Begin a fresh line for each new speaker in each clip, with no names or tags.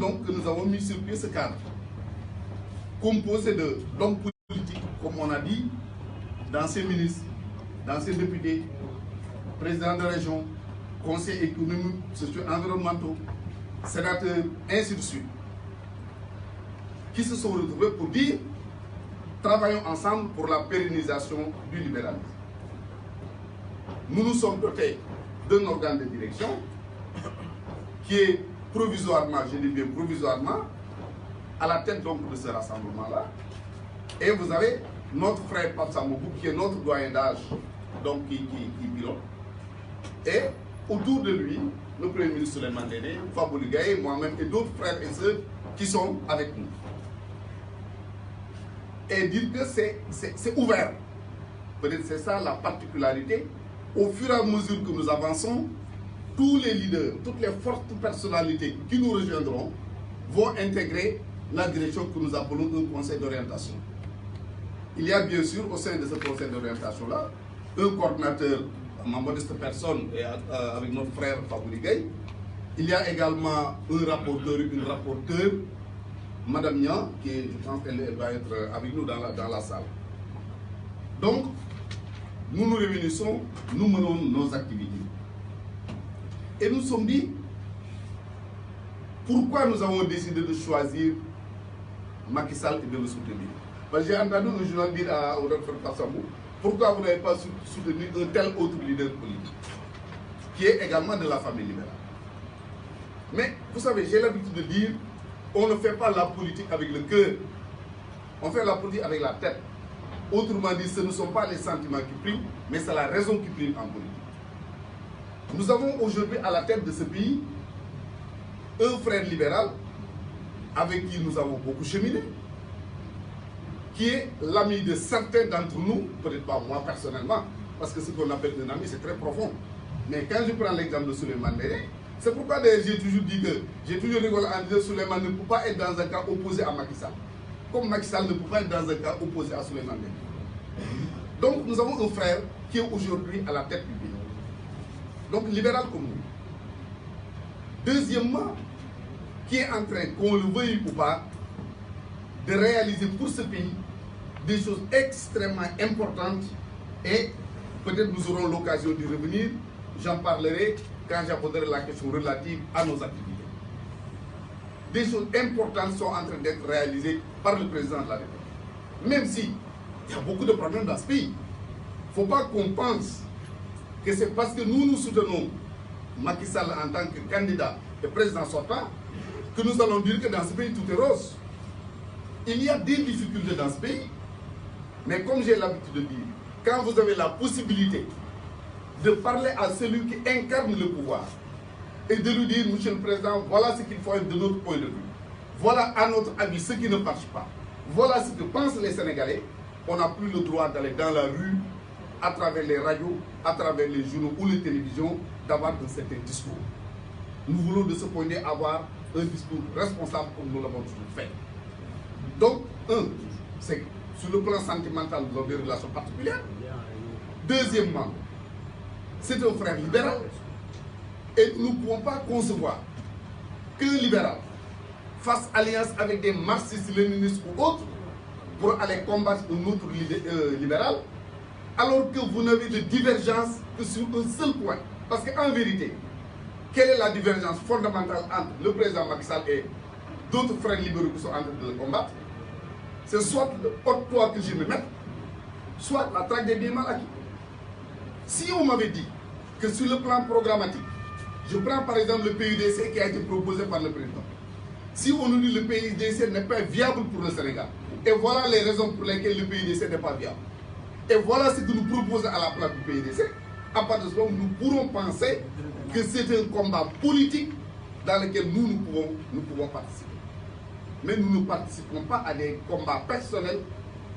donc que nous avons mis sur pied ce cadre, composé d'hommes politiques, comme on a dit, d'anciens ministres, d'anciens députés, présidents de région, conseils économiques, sociaux, environnementaux, sénateurs, ainsi de suite, qui se sont retrouvés pour dire travaillons ensemble pour la pérennisation du libéralisme. Nous nous sommes dotés d'un organe de direction qui est provisoirement, je dis bien provisoirement, à la tête donc de ce rassemblement-là. Et vous avez notre frère Pape Sambou, qui est notre doyen d'âge, donc qui pilote. Et autour de lui, le Premier ministre Souleymane Ndéné, Fabou Gaye, moi-même et d'autres frères et sœurs qui sont avec nous. Et dire que c'est ouvert. Peut-être c'est ça la particularité. Au fur et à mesure que nous avançons, tous les leaders, toutes les fortes personnalités qui nous rejoindront vont intégrer la direction que nous appelons un conseil d'orientation. Il y a bien sûr au sein de ce conseil d'orientation-là un coordinateur, ma modeste personne, et avec notre frère Fabou Gaye. Il y a également un rapporteur, une rapporteure, Madame Nian, qui est, je pense qu'elle va être avec nous dans la salle. Donc, nous nous réunissons, nous menons nos activités. Et nous sommes dit, pourquoi nous avons décidé de choisir Macky Sall et de le soutenir? Parce que j'ai entendu un journal dire au docteur Passamou, pourquoi vous n'avez pas soutenu un tel autre leader politique, qui est également de la famille libérale. Mais vous savez, j'ai l'habitude de dire, on ne fait pas la politique avec le cœur, on fait la politique avec la tête. Autrement dit, ce ne sont pas les sentiments qui priment, mais c'est la raison qui prime en politique. Nous avons aujourd'hui à la tête de ce pays un frère libéral avec qui nous avons beaucoup cheminé, qui est l'ami de certains d'entre nous, peut-être pas moi personnellement, parce que ce qu'on appelle un ami, c'est très profond. Mais quand je prends l'exemple de Souleymane Ndéné, c'est pourquoi j'ai toujours dit que, j'ai toujours rigolé en disant que Souleymane ne peut pas être dans un cas opposé à Macky Sall. Comme Macky Sall ne peut pas être dans un cas opposé à Souleymane Ndéné. Donc nous avons un frère qui est aujourd'hui à la tête du pays. Donc libéral comme nous. Deuxièmement, qui est en train, qu'on le veuille ou pas, de réaliser pour ce pays des choses extrêmement importantes et peut-être nous aurons l'occasion d'y revenir. J'en parlerai quand j'aborderai la question relative à nos activités. Des choses importantes sont en train d'être réalisées par le président de la République. Même si il y a beaucoup de problèmes dans ce pays. Il ne faut pas qu'on pense que c'est parce que nous soutenons Macky Sall en tant que candidat et président sortant que nous allons dire que dans ce pays tout est rose. Il y a des difficultés dans ce pays, mais comme j'ai l'habitude de dire, quand vous avez la possibilité de parler à celui qui incarne le pouvoir et de lui dire, Monsieur le Président, voilà ce qu'il faut être de notre point de vue. Voilà à notre avis ce qui ne marche pas. Voilà ce que pensent les Sénégalais. On n'a plus le droit d'aller dans la rue, à travers les radios, à travers les journaux ou les télévisions, d'avoir un certain discours. Nous voulons de ce point de vue avoir un discours responsable comme nous l'avons toujours fait. Donc, c'est que sur le plan sentimental, nous avons des relations particulières. Deuxièmement, c'est un frère libéral. Et nous ne pouvons pas concevoir qu'un libéral fasse alliance avec des marxistes-léninistes ou autres pour aller combattre un autre libéral, alors que vous n'avez de divergence que sur un seul point. Parce qu'en vérité, quelle est la divergence fondamentale entre le président Macky Sall et d'autres frères libéraux qui sont en train de le combattre? C'est soit le haut-toit que je me mette, soit la traque des biens mal acquis. Si on m'avait dit que sur le plan programmatique, je prends par exemple le PUDC qui a été proposé par le président. Si on nous dit que le PUDC n'est pas viable pour le Sénégal, et voilà les raisons pour lesquelles le PUDC n'est pas viable, et voilà ce que nous proposons à la place du PUDC, à partir de ce moment, nous pourrons penser que c'est un combat politique dans lequel nous pouvons participer. Mais nous ne participons pas à des combats personnels.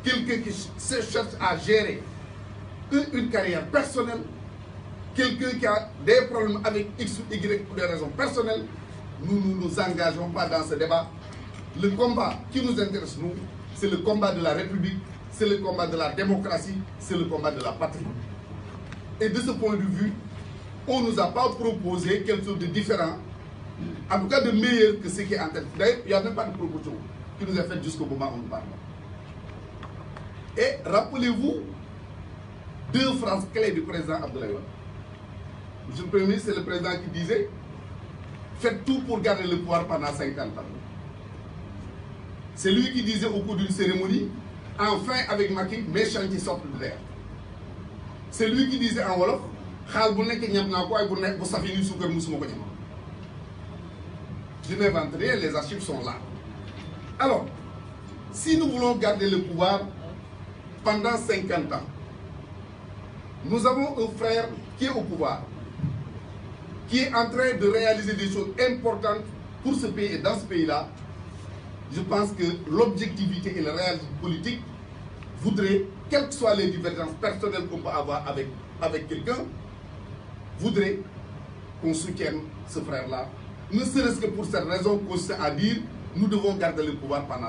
Quelqu'un qui se cherche à gérer une carrière personnelle, quelqu'un qui a des problèmes avec X ou Y pour des raisons personnelles, nous ne nous engageons pas dans ce débat. Le combat qui nous intéresse, nous, c'est le combat de la République, c'est le combat de la démocratie, c'est le combat de la patrie. Et de ce point de vue, on ne nous a pas proposé quelque chose de différent en tout cas de meilleur que ce qui est en tête. D'ailleurs, il n'y a même pas de proposition qui nous est faite jusqu'au moment où nous parlons. Et rappelez-vous deux phrases clés du président Abdoulaye Wade. Monsieur le Premier ministre, c'est le président qui disait « Faites tout pour garder le pouvoir pendant 50 ans ». C'est lui qui disait au cours d'une cérémonie « Enfin, avec Macky, mes chantiers sortent de l'air ». C'est lui qui disait en Wolof « Khal bu nek ñam na ko ay bu nek bu safi ni suukar musuma ko ñam ». Je n'invente rien, les archives sont là. Alors, si nous voulons garder le pouvoir pendant 50 ans, nous avons un frère qui est au pouvoir, qui est en train de réaliser des choses importantes pour ce pays et dans ce pays-là. Je pense que l'objectivité et le réalisme politique voudraient, quelles que soient les divergences personnelles qu'on peut avoir avec quelqu'un, voudraient qu'on soutienne ce frère-là, ne serait-ce que pour cette raison consiste à dire nous devons garder le pouvoir pendant